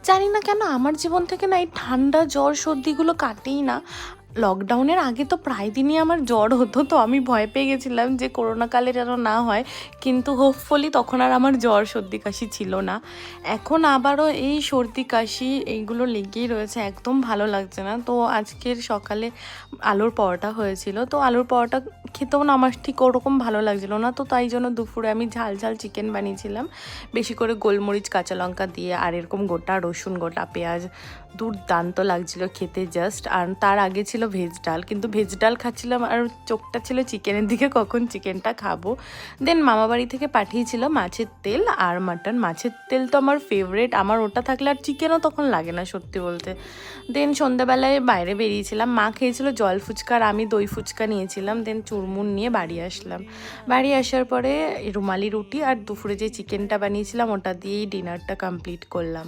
জানি না কেন আমার জীবন থেকে না এই ঠান্ডা জ্বর সর্দিগুলো কাটেই না। লকডাউনের আগে তো প্রায় দিনই আমার জ্বর হতো, তো আমি ভয় পেয়ে গেছিলাম যে করোনাকালে যেন না হয়, কিন্তু হোপফুলি তখন আর আমার জ্বর সর্দি কাশি ছিল না। এখন আবারও এই সর্দি কাশি এইগুলো লেগেই রয়েছে, একদম ভালো লাগছে না। তো আজকের সকালে আলুর পরোটা হয়েছিল, তো আলুর পরোটা খেতেও না আমার ঠিক ওরকম ভালো লাগছিল না, তো তাই জন্য দুপুরে আমি ঝাল ঝাল চিকেন বানিয়েছিলাম, বেশি করে গোলমরিচ কাঁচা লঙ্কা দিয়ে, আর এরকম গোটা রসুন গোটা পেঁয়াজ। দুর্দান্ত লাগছিল খেতে জাস্ট। আর তার আগে ছিল ভেজ ডাল, কিন্তু ভেজ ডাল খাচ্ছিলাম আর চোখটা ছিল চিকেনের দিকে, কখন চিকেনটা খাবো। দেন মামাবাড়ি থেকে পাঠিয়েছিল মাছের তেল আর মাটন। মাছের তেল তো আমার ফেভারেট, আমার ওটা থাকলে আর চিকেনও তখন লাগে না সত্যি বলতে। দেন সন্ধ্যাবেলায় বাইরে বেরিয়েছিলাম, মা খেয়েছিল জল ফুচকা আর আমি দই ফুচকা নিয়েছিলাম। দেন চুরমুন নিয়ে বাড়ি আসলাম। বাড়ি আসার পরে রুমালি রুটি আর দুপুরে যে চিকেনটা বানিয়েছিলাম ওটা দিয়েই ডিনারটা কমপ্লিট করলাম।